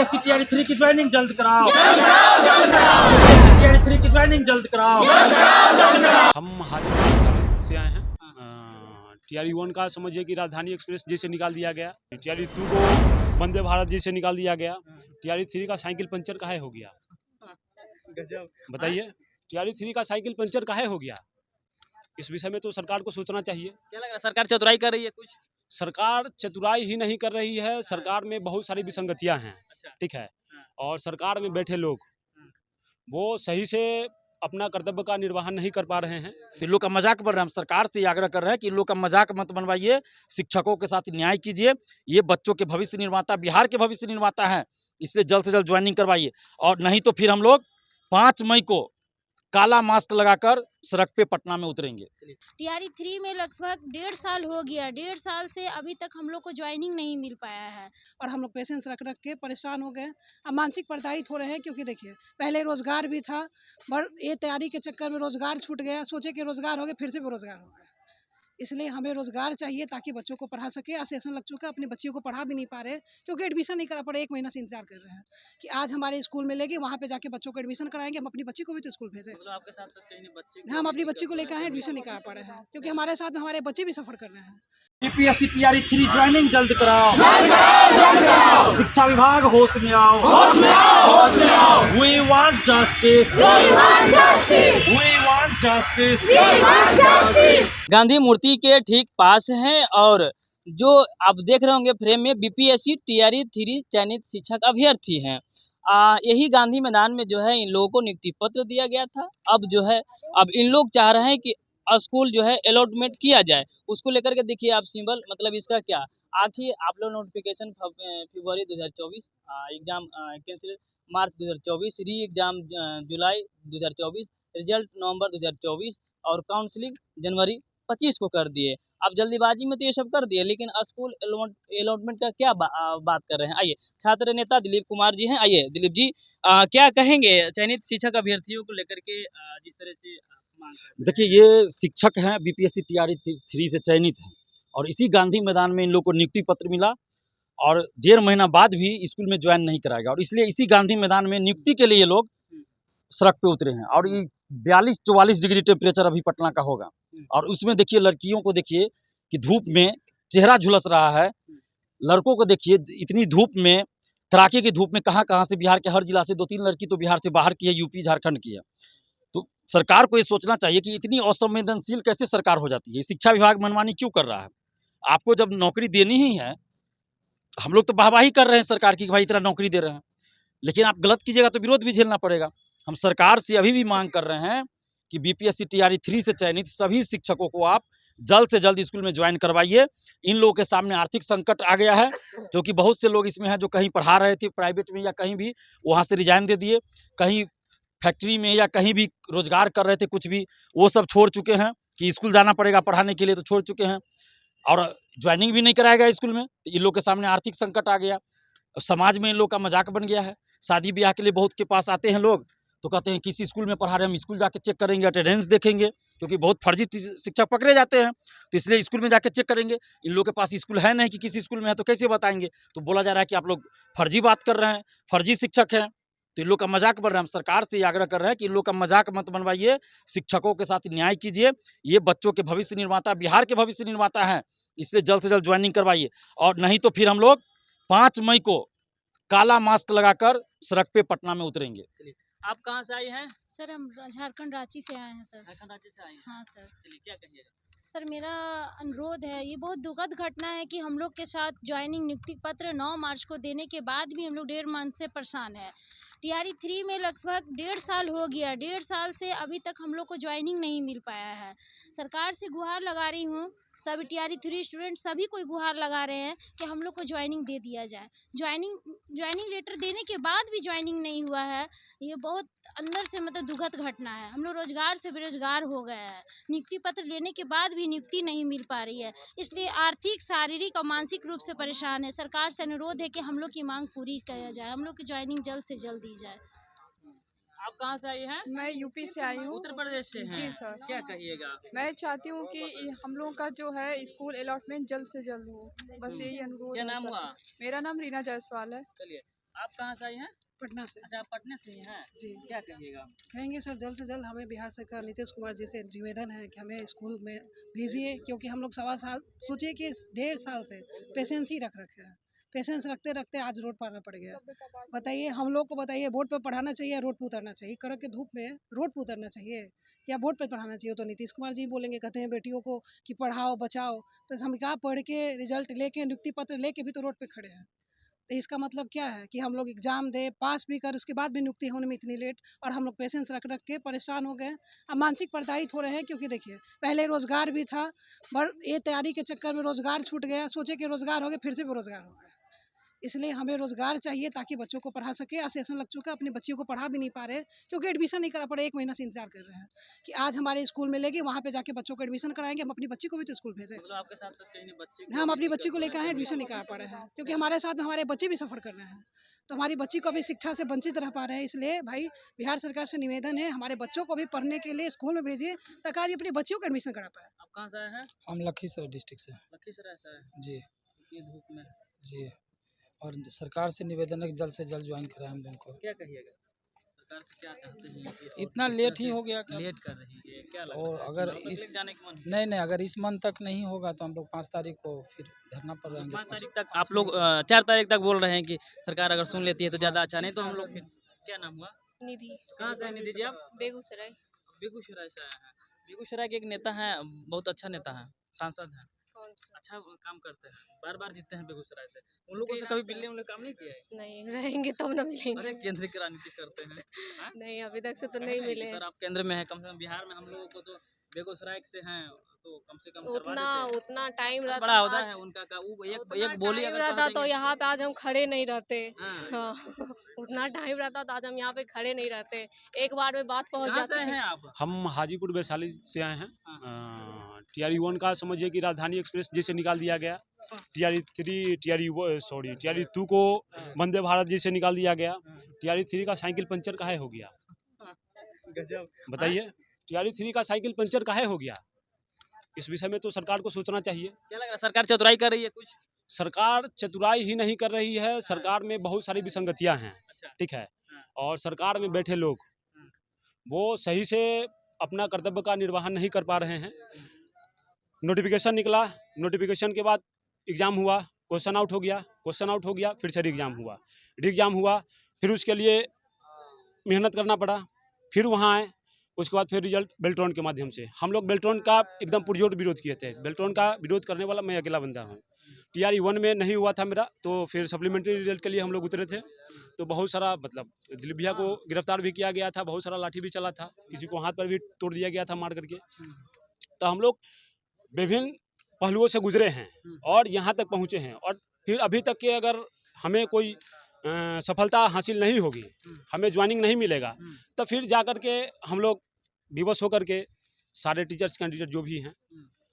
BPSC TRE 3 की joining जल्द कराओ, टीआरई 3 की ज्वाइनिंग जल्द कराओ। हम हाजीपुर से आए हैं। टीआरई 1 का समझिए कि राजधानी एक्सप्रेस जैसे निकाल दिया गया, टीआरई 2 को वंदे भारत जैसे निकाल दिया गया, टीआरई 3 का साइकिल पंचर काहे हो गया? बताइए, टीआरई 3 का साइकिल पंचर काहे हो गया? इस विषय में तो सरकार को सोचना चाहिए। क्या लग रहा है सरकार चतुराई कर रही है कुछ? सरकार चतुराई ही नहीं कर रही है, सरकार में बहुत सारी विसंगतियां हैं, ठीक है। और सरकार में बैठे लोग वो सही से अपना कर्तव्य का निर्वहन नहीं कर पा रहे हैं। इन लोग का मजाक बन रहा है। हम सरकार से आग्रह कर रहे हैं कि इन लोग का मजाक मत बनवाइए, शिक्षकों के साथ न्याय कीजिए। ये बच्चों के भविष्य निर्माता, बिहार के भविष्य निर्माता हैं, इसलिए जल्द से जल्द ज्वाइनिंग करवाइए। और नहीं तो फिर हम लोग 5 मई को काला मास्क लगाकर सड़क पे पटना में उतरेंगे। टीआरई 3 में लगभग 1.5 साल हो गया, 1.5 साल से अभी तक हम लोग को ज्वाइनिंग नहीं मिल पाया है और हम लोग पेशेंस रख रख के परेशान हो गए। अब मानसिक प्रताड़ित हो रहे हैं, क्योंकि देखिए पहले रोजगार भी था, पर ये तैयारी के चक्कर में रोजगार छूट गया। सोचे कि रोजगार हो गया, फिर से बेरोजगार हो गए। इसलिए हमें रोजगार चाहिए ताकि बच्चों को पढ़ा सके। आज सेशन लग चुका, अपने बच्चियों को पढ़ा भी नहीं पा रहे, क्योंकि एडमिशन नहीं करा पड़े। 1 महीना से इंतजार कर रहे हैं कि आज हमारे स्कूल में लेके वहाँ पे जाके बच्चों को एडमिशन कराएंगे। हम अपनी बच्ची को भी तो स्कूल भेजें। मतलब आपके साथ साथ कहीं बच्चे हम अपनी बच्ची को लेकर आए, एडमिशन नहीं करा पा रहे हैं, क्योंकि हमारे साथ में हमारे बच्चे भी सफर कर रहे हैं। बीपीएससी टीआरई 3 ज्वाइनिंग जल्द कराओ, शिक्षा विभाग होश में आओ। We want justice, we want justice. Gandhi मूर्ति के ठीक पास हैं और जो आप देख रहे होंगे फ्रेम में बीपीएससी टीआरई 3 चयनित शिक्षक अभ्यर्थी हैं। यही गांधी मैदान में जो है इन लोगों को नियुक्ति पत्र दिया गया था। अब जो है अब इन लोग चाह रहे हैं कि स्कूल जो है अलॉटमेंट किया जाए। उसको लेकर के देखिए आप सिंबल, मतलब इसका क्या आखिर आप लोग नोटिफिकेशन फरवरी 2024, एग्जाम कैंसिल मार्च 2024, री एग्जाम जुलाई 2024, रिजल्ट नवंबर 2024 और काउंसलिंग जनवरी 25 को कर दिए। अब जल्दीबाजी में तो ये सब कर दिए, लेकिन स्कूल अलॉटमेंट का क्या बात कर रहे हैं। आइए, छात्र नेता दिलीप कुमार जी हैं। आइए दिलीप जी, क्या कहेंगे चयनित शिक्षक अभ्यर्थियों को लेकर के जिस तरह से मांग कर रहे हैं? देखिए, ये शिक्षक हैं, बीपीएससी टीआरई 3 से चयनित हैं और इसी गांधी मैदान में इन लोग को नियुक्ति पत्र मिला और 1.5 महीना बाद भी स्कूल में ज्वाइन नहीं कराएगा। और इसलिए इसी गांधी मैदान में नियुक्ति के लिए ये लोग सड़क पे उतरे हैं। और ये 42-44 डिग्री टेम्परेचर अभी पटना का होगा। और उसमें देखिए लड़कियों को देखिए कि धूप में चेहरा झुलस रहा है, लड़कों को देखिए इतनी धूप में, कड़ाके की धूप में कहाँ से बिहार के हर जिला से 2-3 लड़की तो बिहार से बाहर की है, यूपी झारखंड की है। तो सरकार को ये सोचना चाहिए कि इतनी असंवेदनशील कैसे सरकार हो जाती है। शिक्षा विभाग मनमानी क्यों कर रहा है? आपको जब नौकरी देनी ही है, हम लोग तो वाहवाही कर रहे हैं सरकार की कि भाई इतना नौकरी दे रहे हैं, लेकिन आप गलत कीजिएगा तो विरोध भी झेलना पड़ेगा। हम सरकार से अभी भी मांग कर रहे हैं कि बीपीएससी टीआरई 3 से चयनित सभी शिक्षकों को आप जल्द से जल्द स्कूल में ज्वाइन करवाइए। इन लोगों के सामने आर्थिक संकट आ गया है, क्योंकि बहुत से लोग इसमें हैं जो कहीं पढ़ा रहे थे प्राइवेट में या कहीं भी, वहाँ से रिजाइन दे दिए, कहीं फैक्ट्री में या कहीं भी रोजगार कर रहे थे, कुछ भी वो सब छोड़ चुके हैं कि स्कूल जाना पड़ेगा पढ़ाने के लिए, तो छोड़ चुके हैं और ज्वाइनिंग भी नहीं कराया गया स्कूल में। तो इन लोग के सामने आर्थिक संकट आ गया, समाज में इन लोग का मजाक बन गया है। शादी ब्याह के लिए बहुत के पास आते हैं लोग, तो कहते हैं किसी स्कूल में पढ़ा रहे हैं, हम स्कूल जाके चेक करेंगे, अटेंडेंस देखेंगे, क्योंकि बहुत फर्जी शिक्षक पकड़े जाते हैं, तो इसलिए स्कूल में जाके चेक करेंगे। इन लोग के पास स्कूल है नहीं कि किसी स्कूल में है, तो कैसे बताएंगे? तो बोला जा रहा है कि आप लोग फर्जी बात कर रहे हैं, फर्जी शिक्षक हैं, तो इन लोग का मजाक बन रहा है। हम सरकार से आग्रह कर रहे हैं कि इन लोग का मजाक मत बनवाइए, शिक्षकों के साथ न्याय कीजिए। ये बच्चों के भविष्य निर्माता, बिहार के भविष्य निर्माता हैं, इसलिए जल्द से जल्द ज्वाइनिंग करवाइए। और नहीं तो फिर हम लोग 5 मई को काला मास्क लगाकर सड़क पे पटना में उतरेंगे। आप कहाँ से आए हैं? सर हम झारखंड रांची से आए हैं सर। झारखंड राज्य से आए हैं। हाँ सर। चलिए, क्या कहिएगा? सर मेरा अनुरोध है, ये बहुत दुखद घटना है कि हम लोग के साथ ज्वाइनिंग नियुक्ति पत्र 9 मार्च को देने के बाद भी हम लोग 1.5 मंथ से परेशान है। टीआरई 3 में लगभग 1.5 साल हो गया, 1.5 साल से अभी तक हम लोग को ज्वाइनिंग नहीं मिल पाया है। सरकार से गुहार लगा रही हूँ, सभी टीआरई 3 स्टूडेंट सभी कोई गुहार लगा रहे हैं कि हम लोग को ज्वाइनिंग दे दिया जाए। ज्वाइनिंग लेटर देने के बाद भी ज्वाइनिंग नहीं हुआ है। ये बहुत अंदर से मतलब दुखद घटना है। हम लोग रोजगार से बेरोजगार हो गए हैं, नियुक्ति पत्र लेने के बाद भी नियुक्ति नहीं मिल पा रही है, इसलिए आर्थिक, शारीरिक और मानसिक रूप से परेशान है। सरकार से अनुरोध है कि हम लोग की मांग पूरी किया जाए, हम लोग की ज्वाइनिंग जल्द से जल्द दी जाए। आप कहाँ से आई हैं? मैं यूपी से आई हूँ। उत्तर प्रदेश से हैं। जी सर। क्या कहिएगा? मैं चाहती हूँ कि हम लोगों का जो है स्कूल अलॉटमेंट जल्द से जल्द हो, बस यही अनुरोध क्या है नाम सर। हुआ? मेरा नाम रीना जायसवाल है। चलिए, आप कहाँ से आई हैं? पटना से। अच्छा, आप पटना से ही हैं। जी। क्या कहिएगा? कहेंगे सर जल्द से जल्द हमें बिहार सरकार नीतीश कुमार जी से निवेदन है कि हमें स्कूल में भेजिए, क्योंकि हम लोग 1.25 साल सोचिए कि 1.5 साल से पेशेंस ही रख रखे हैं। पेशेंस रखते रखते आज रोड पर आना पड़ गया। बताइए हम लोग को, बताइए बोर्ड पर पढ़ाना चाहिए या रोड पर उतरना चाहिए? कड़क के धूप में रोड पर उतरना चाहिए या बोर्ड पर पढ़ाना चाहिए? तो नीतीश कुमार जी बोलेंगे, कहते हैं बेटियों को कि पढ़ाओ बचाओ, तो हम क्या पढ़ के रिजल्ट लेके नियुक्ति पत्र लेके भी तो रोड पे खड़े हैं। तो इसका मतलब क्या है कि हम लोग एग्जाम दे पास भी कर उसके बाद भी नियुक्ति होने में इतनी लेट, और हम लोग पेशेंस रख रख के परेशान हो गए हैं। अब मानसिक प्रताड़ित हो रहे हैं, क्योंकि देखिए पहले रोजगार भी था, ये तैयारी के चक्कर में रोजगार छूट गया। सोचे कि रोजगार हो गया, फिर से बेरोजगार हो गए। इसलिए हमें रोजगार चाहिए ताकि बच्चों को पढ़ा सके। आज सेशन लग चुका, अपनी बच्चियों को पढ़ा भी नहीं पा रहे क्योंकि एडमिशन नहीं करा पड़े। 1 महीना से इंतजार कर रहे हैं कि आज हमारे स्कूल में लेगी, वहाँ पे जाके बच्चों को एडमिशन कराएंगे। हम अपनी बच्ची को भी तो स्कूल भेजें। मतलब आपके साथ साथ कहीं बच्चे हम अपनी बच्ची को लेकर आए, एडमिशन नहीं करा पा रहे हैं, क्योंकि हमारे साथ में हमारे बच्चे भी सफ़र कर रहे हैं। तो हमारी बच्ची को भी शिक्षा से वंचित रह पा रहे हैं। इसलिए भाई बिहार सरकार से निवेदन है, हमारे बच्चों को भी पढ़ने के लिए स्कूल में भेजिए ताकि आज अपनी बच्चियों को एडमिशन करा पाए। आप कहाँ से आए हैं? हम लखीसराय डिस्ट्रिक्ट से। लखीसराय से आए हैं। जी ये धूप में जी। और सरकार से निवेदन है कि जल्द से जल्द ज्वाइन कराएं हम लोग को। क्या कहिएगा? सरकार से क्या चाहते हैं कि इतना लेट ही हो गया क्या? लेट कर रही है, क्या लगता और है? अगर चुनाव तक इस लेके जाने का मन है? नहीं, अगर इस मंथ तक नहीं होगा तो हम लोग 5 तारीख को फिर धरना पर रहेंगे। 5 तारीख तक आप लोग 4 तारीख तक बोल रहे हैं कि सरकार अगर सुन लेती है तो ज़्यादा अच्छा, नहीं तो हम लोग फिर क्या नाम हुआ? निधि, कहाँ से हैं निधि जी आप? बेगूसराय। बेगूसराय से आए हैं। बेगूसराय के एक नेता हैं, बहुत अच्छा नेता है, सांसद हैं, कौन सा? अच्छा काम करते हैं, बार-बार जीतते हैं बेगूसराय से। उन लोगों से कभी मिलने उन्होंने काम नहीं किया है? नहीं, रहेंगे तब ना मिलेंगे। अरे केंद्र की राजनीति करते हैं। हाँ? नहीं, अभी तक से तो कहना नहीं है कि मिले हैं। सर आप केंद्र में हैं, कम से कम बिहार में हम लोगों को तो बेगूसराय से हैं तो कम से कम करवा उतना देते हैं। उतना टाइम रहता बड़ा होता आज- है उनका का वो उतना एक बोली टाइम अगर रहता कह तो देंगे- यहाँ पे आज हम खड़े नहीं रहते। हाँ। हाँ उतना टाइम रहता तो आज हम यहाँ पे खड़े नहीं रहते। एक बार में बात पहुँच कहाँ से जाती है। हैं आप? हम हाजीपुर वैशाली से आए हैं। हाँ। टीआरई 1 का समझिए कि राजधानी एक्सप्रेस जैसे निकाल दिया गया। टीआरई 3 टीआरई 2 को वंदे भारत जैसे निकाल दिया गया। टीआरई 3 का साइकिल पंचर काहे हो गया? गजब। बताइए, टीआरई 3 का साइकिल पंचर काहे हो गया? इस विषय में तो सरकार को सोचना चाहिए। क्या लग रहा है सरकार चतुराई कर रही है कुछ? सरकार चतुराई ही नहीं कर रही है, सरकार में बहुत सारी विसंगतियां हैं। अच्छा। ठीक है, हाँ। और सरकार में बैठे लोग वो सही से अपना कर्तव्य का निर्वहन नहीं कर पा रहे हैं। नोटिफिकेशन निकला, नोटिफिकेशन के बाद एग्ज़ाम हुआ, क्वेश्चन आउट हो गया, फिर से री एग्ज़ाम हुआ, फिर उसके लिए मेहनत करना पड़ा, फिर वहाँ आए, उसके बाद फिर रिजल्ट बेल्ट्रॉन के माध्यम से। हम लोग बेल्ट्रॉन का एकदम पुरजोर विरोध किए थे। बेल्ट्रॉन का विरोध करने वाला मैं अकेला बंदा हूँ। टीआरई 1 में नहीं हुआ था मेरा, तो फिर सप्लीमेंट्री रिजल्ट के लिए हम लोग उतरे थे। तो बहुत सारा मतलब दिलीप भैया को गिरफ्तार भी किया गया था, बहुत सारा लाठी भी चला था, किसी को हाथ पर भी तोड़ दिया गया था मार करके। तो हम लोग विभिन्न पहलुओं से गुजरे हैं और यहाँ तक पहुँचे हैं, और फिर अभी तक के अगर हमें कोई सफलता हासिल नहीं होगी, हमें ज्वाइनिंग नहीं मिलेगा, तो फिर जा कर के हम लोग विवश होकर के सारे टीचर्स कैंडिडेट जो भी हैं,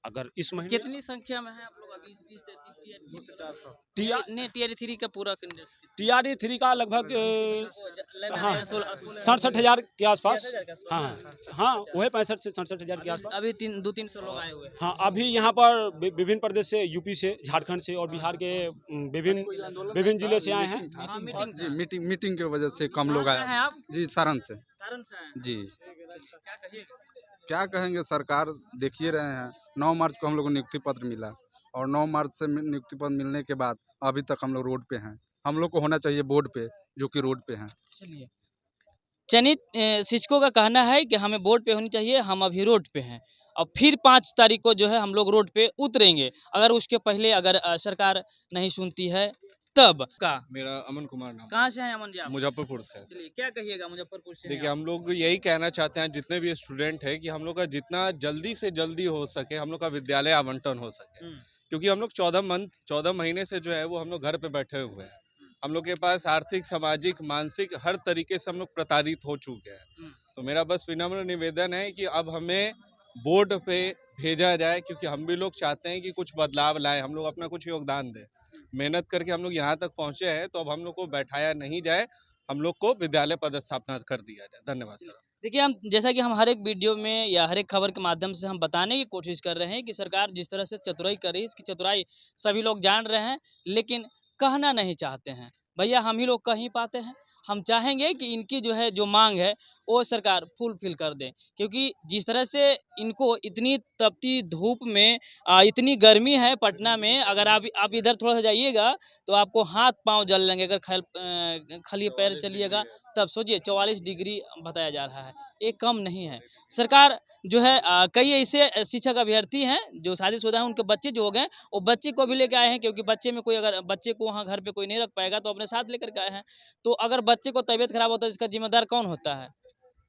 अगर इस महीने कितनी संख्या में है आप लोग अभी इस टीआरई 3 का पूरा कैंडिडेट? टीआरई 3 का लगभग हाँ 67,000 के आसपास। हाँ वही 65 से 67,000 के आसपास। अभी 200-300 लोग आए हुए हैं। हाँ, अभी यहाँ पर विभिन्न प्रदेश से, यूपी से, झारखंड से और बिहार के विभिन्न जिले से आए हैं। मीटिंग की वजह से कम लोग कहाँ से हैं आए आप? जी। सारण से सारण से आए हैं। जी। क्या कहिएगा? क्या कहेंगे, सरकार देखिए रहे हैं। 9 मार्च को हम लोग को नियुक्ति पत्र मिला और 9 मार्च से नियुक्ति पत्र मिलने के बाद अभी तक हम लोग रोड पे हैं। हम लोग को होना चाहिए बोर्ड पे, जो कि रोड पे हैं। चलिए, चयनित शिक्षकों का कहना है कि हमें बोर्ड पे होनी चाहिए, हम अभी रोड पे हैं और फिर 5 तारीख को जो है हम लोग रोड पे उतरेंगे। अगर उसके पहले अगर सरकार नहीं सुनती है तब का। मेरा अमन कुमार नाम। कहाँ से हैं अमन जी आप? मुजफ्फरपुर से। चलिए, क्या कहिएगा मुजफ्फरपुर से? देखिए, हम लोग यही कहना चाहते हैं जितने भी स्टूडेंट हैं कि हम लोग का जितना जल्दी से जल्दी हो सके हम लोग का विद्यालय आवंटन हो सके, क्योंकि हम लोग 14 महीने से जो है वो हम लोग घर पे बैठे हुए हैं। हम लोग के पास आर्थिक, सामाजिक, मानसिक हर तरीके से हम लोग प्रताड़ित हो चुके हैं। तो मेरा बस विनम्र निवेदन है कि अब हमें बोर्ड पे भेजा जाए, क्योंकि हम भी लोग चाहते हैं कि कुछ बदलाव लाए, हम लोग अपना कुछ योगदान दें। मेहनत करके हम लोग यहाँ तक पहुँचे हैं, तो अब हम लोग को बैठाया नहीं जाए, हम लोग को विद्यालय पदस्थापना कर दिया जाए। धन्यवाद सर। देखिए, हम जैसा कि हम हर एक वीडियो में या हर एक खबर के माध्यम से हम बताने की कोशिश कर रहे हैं कि सरकार जिस तरह से चतुराई कर रही है, इसकी चतुराई सभी लोग जान रहे हैं, लेकिन कहना नहीं चाहते हैं। भैया हम ही लोग कह ही पाते हैं। हम चाहेंगे कि इनकी जो है जो मांग है वो सरकार फुलफिल कर दे, क्योंकि जिस तरह से इनको इतनी तपती धूप में इतनी गर्मी है पटना में, अगर आप इधर थोड़ा सा जाइएगा तो आपको हाथ पांव जल लेंगे। अगर खाली पैर चलिएगा तब सोचिए 44 डिग्री बताया जा रहा है, ये कम नहीं है। सरकार जो है कई ऐसे शिक्षक अभ्यर्थी हैं जो शादीशुदा हैं, उनके बच्चे जो हो गए वो बच्चे को भी लेके आए हैं, क्योंकि बच्चे में कोई अगर बच्चे को वहाँ घर पे कोई नहीं रख पाएगा तो अपने साथ लेकर के आए हैं। तो अगर बच्चे को तबीयत खराब होता है इसका जिम्मेदार कौन होता है?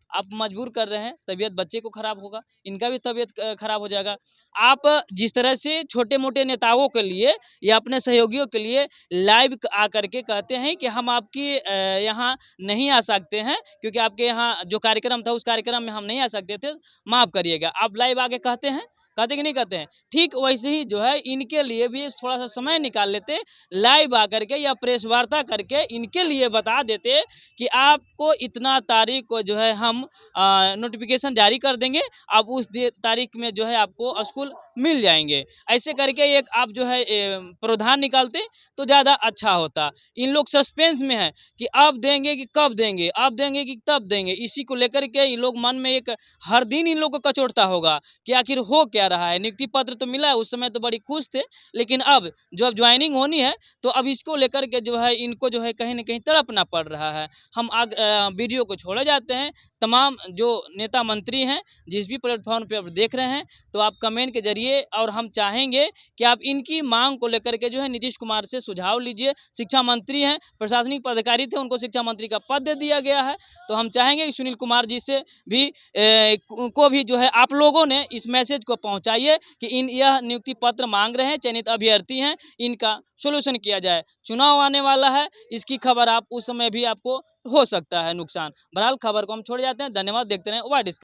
आप मजबूर कर रहे हैं, तबीयत बच्चे को खराब होगा, इनका भी तबीयत खराब हो जाएगा। आप जिस तरह से छोटे-मोटे नेताओं के लिए या अपने सहयोगियों के लिए लाइव आकर के कहते हैं कि हम आपकी यहाँ नहीं आ सकते हैं, क्योंकि आपके यहाँ जो कार्यक्रम था उस कार्यक्रम में हम नहीं आ सकते थे, माफ़ करिएगा। आप लाइव आके कहते कि नहीं कहते हैं? ठीक वैसे ही जो है इनके लिए भी थोड़ा-सा समय निकाल लेते, लाइव आकर के या प्रेस वार्ता करके इनके लिए बता देते कि आपको इतना तारीख को जो है हम नोटिफिकेशन जारी कर देंगे, आप उस तारीख में जो है आपको स्कूल मिल जाएंगे। ऐसे करके एक आप जो है प्रावधान निकालते तो ज़्यादा अच्छा होता। इन लोग सस्पेंस में है कि अब देंगे कि कब देंगे, अब देंगे कि तब देंगे। इसी को लेकर के इन लोग मन में एक हर दिन इन लोग को कचोटता होगा कि आखिर हो क्या रहा है। नियुक्ति पत्र तो मिला है, उस समय तो बड़ी खुश थे, लेकिन अब ज्वाइनिंग होनी है तो अब इसको लेकर के जो है इनको जो है कहीं न कहीं तड़पना पड़ रहा है। हम वीडियो को छोड़े जाते हैं। तमाम जो नेता मंत्री हैं जिस भी प्लेटफॉर्म पे आप देख रहे हैं, तो आप कमेंट के जरिए और हम चाहेंगे कि आप इनकी मांग को लेकर के जो है नीतीश कुमार से सुझाव लीजिए। शिक्षा मंत्री हैं, प्रशासनिक पदाधिकारी थे, उनको शिक्षा मंत्री का पद दे दिया गया है। तो हम चाहेंगे कि सुनील कुमार जी से भी को भी जो है आप लोगों ने इस मैसेज को पहुंचाइए कि यह नियुक्ति पत्र मांग रहे हैं, चयनित अभ्यर्थी हैं, इनका सोल्यूशन किया जाए। चुनाव आने वाला है, इसकी खबर आप उस समय भी आपको हो सकता है नुकसान। बहरहाल खबर को हम छोड़ जाते हैं। धन्यवाद, देखते रहें वाइड स्क्रीन।